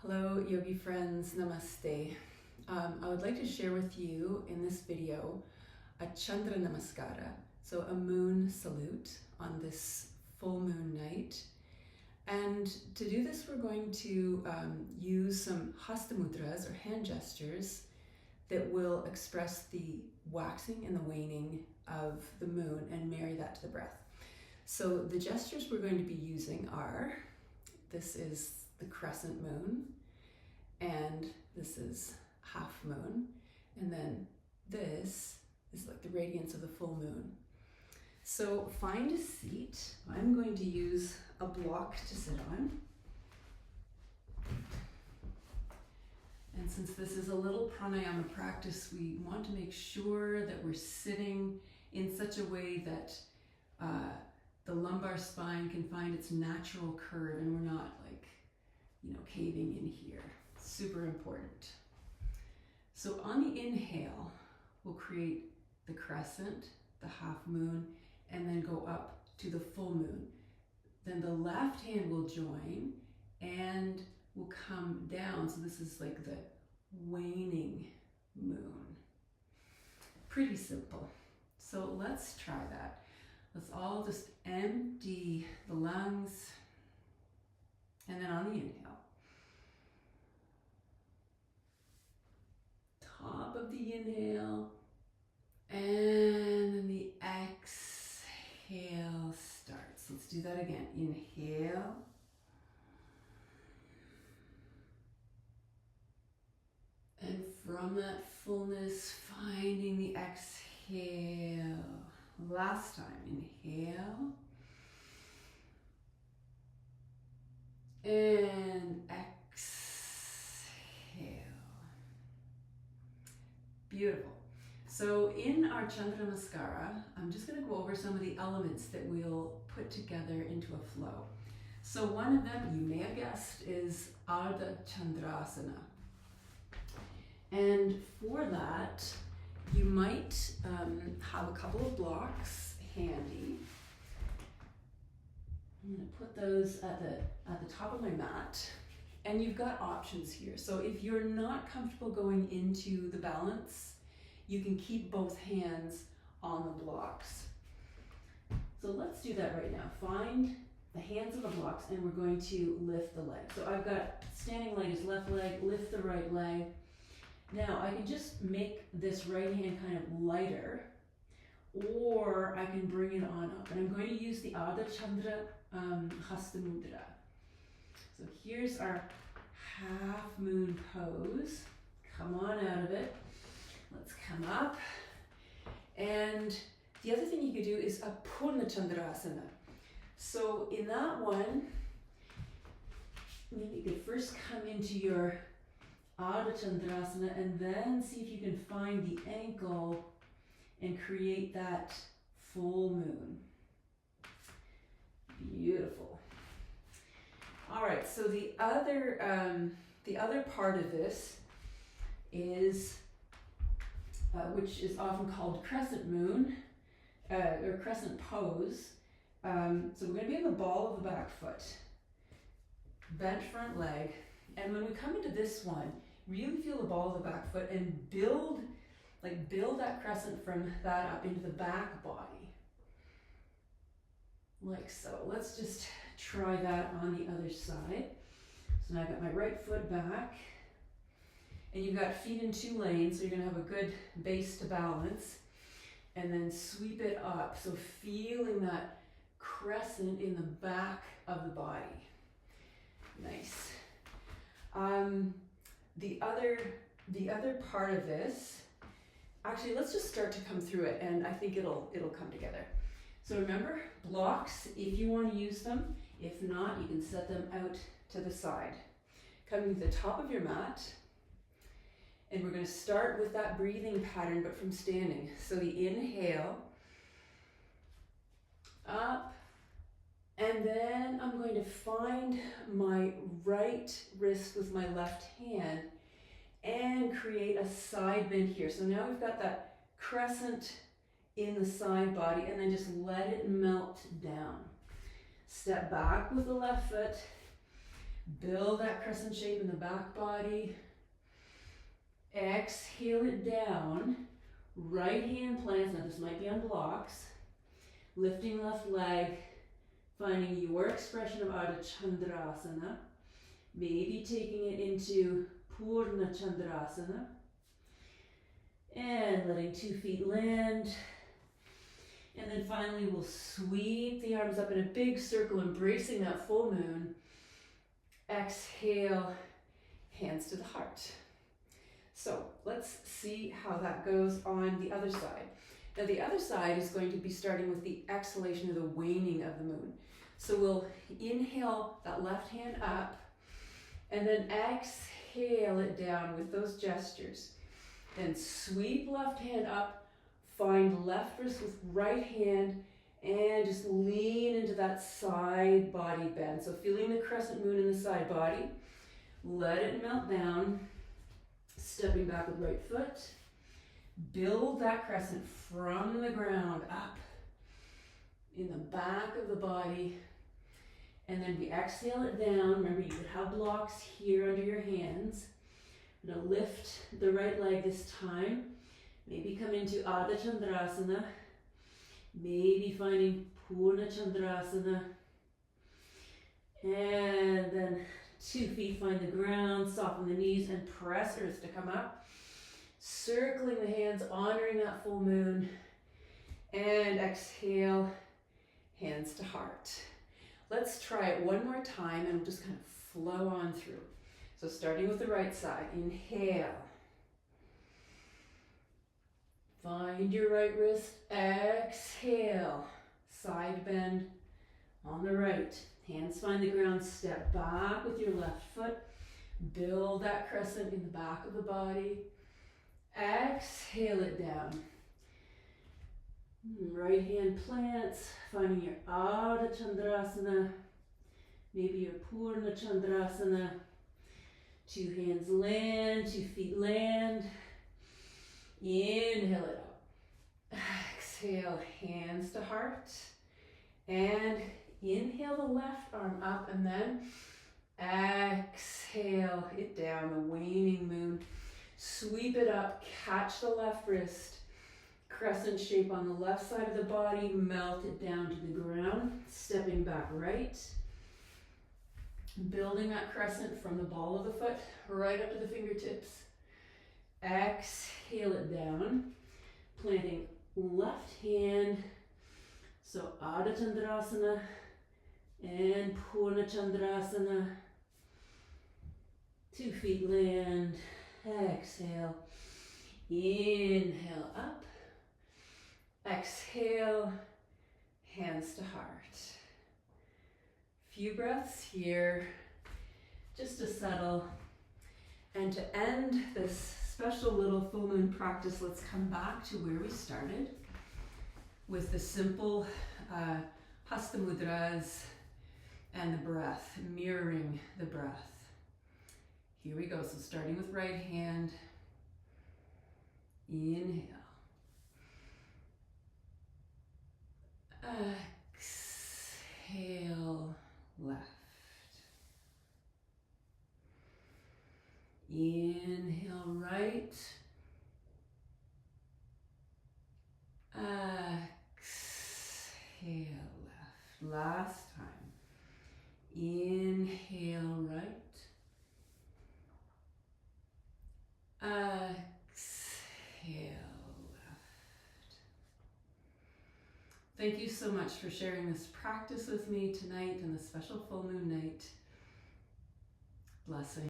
Hello yogi friends, namaste. I would like to share with you in this video a Chandra Namaskara, so a moon salute on this full moon night. And to do this, we're going to use some hasta mudras or hand gestures that will express the waxing and the waning of the moon and marry that to the breath. So the gestures we're going to be using are, this is the crescent moon, and this is half moon, and then this is like the radiance of the full moon. So find a seat. I'm going to use a block to sit on. And since this is a little pranayama practice, we want to make sure that we're sitting in such a way that the lumbar spine can find its natural curve and we're not caving in here. Super important. So on the inhale, we'll create the crescent, the half moon, and then go up to the full moon. Then the left hand will join and will come down. So this is like the waning moon. Pretty simple. So let's try that. Let's all just empty the lungs. And then on the inhale, top of the inhale, and then the exhale starts. Let's do that again. Inhale. And from that fullness, finding the exhale. Last time, inhale. And exhale. Beautiful. So in our Chandra Namaskara, I'm just going to go over some of the elements that we'll put together into a flow. So one of them, you may have guessed, is Ardha Chandrasana. And for that, you might have a couple of blocks handy. I'm going to put those at the top of my mat, and you've got options here. So if you're not comfortable going into the balance, you can keep both hands on the blocks. So let's do that right now. Find the hands on the blocks, and we're going to lift the leg. So I've got standing leg is left leg, lift the right leg. Now I can just make this right hand kind of lighter, or I can bring it on up. And I'm going to use the Ardha Chandra Hasta Mudra. So here's our half moon pose. Come on out of it. Let's come up. And the other thing you could do is a Purna Chandrasana. So in that one, maybe you could first come into your Ardha Chandrasana and then see if you can find the ankle and create that full moon. Beautiful. All right, so the other part of this is, which is often called crescent moon, or crescent pose. So we're going to be in the ball of the back foot, bent front leg, and when we come into this one, really feel the ball of the back foot and build that crescent from that up into the back body. Like so. Let's just try that on the other side. So now I've got my right foot back, and you've got feet in two lanes, so you're going to have a good base to balance, and then sweep it up. So feeling that crescent in the back of the body. Nice. The other part of this, actually let's just start to come through it, and I think it'll come together. So remember, blocks if you want to use them. If not, you can set them out to the side. Coming to the top of your mat, and we're going to start with that breathing pattern, but from standing. So the inhale, up, and then I'm going to find my right wrist with my left hand and create a side bend here. So now we've got that crescent in the side body, and then just let it melt down. Step back with the left foot, Build that crescent shape in the back body. Exhale it down. Right hand plants, now this might be on blocks. Lifting left leg, finding your expression of Ardha Chandrasana. Maybe taking it into Purna Chandrasana. And letting 2 feet land. And then finally we'll sweep the arms up in a big circle, embracing that full moon. Exhale, hands to the heart. So let's see how that goes on the other side. Now the other side is going to be starting with the exhalation or the waning of the moon. So we'll inhale that left hand up and then exhale it down with those gestures. Then sweep left hand up, find left wrist with right hand, and just lean into that side body bend. So feeling the crescent moon in the side body. Let it melt down. Stepping back with right foot. Build that crescent from the ground up in the back of the body. And then we exhale it down. Remember, you could have blocks here under your hands. I'm going to lift the right leg this time. Maybe come into Ardha Chandrasana. Maybe finding Purna Chandrasana. And then 2 feet find the ground, soften the knees and press earth to come up. Circling the hands, honoring that full moon. And exhale, hands to heart. Let's try it one more time and we'll just kind of flow on through. So starting with the right side, inhale. Find your right wrist, exhale. Side bend on the right. Hands find the ground, step back with your left foot. Build that crescent in the back of the body. Exhale it down. Right hand plants, finding your Ardha Chandrasana. Maybe your Purna Chandrasana. 2 hands land, 2 feet land. Inhale it up. Exhale, hands to heart. And inhale the left arm up and then exhale it down, the waning moon. Sweep it up, catch the left wrist. Crescent shape on the left side of the body, melt it down to the ground. Stepping back right. Building that crescent from the ball of the foot right up to the fingertips. Exhale it down. Planting left hand. So Ardha Chandrasana and Purna Chandrasana. 2 feet land. Exhale. Inhale up. Exhale. Hands to heart. Few breaths here, just to settle. And to end this special little full moon practice, let's come back to where we started with the simple hasta mudras and the breath, mirroring the breath. Here we go. So starting with right hand, inhale. Exhale, left. Inhale, right. Exhale, left. Last time. Inhale, right. Exhale, left. Thank you so much for sharing this practice with me tonight on the special full moon night. Blessing.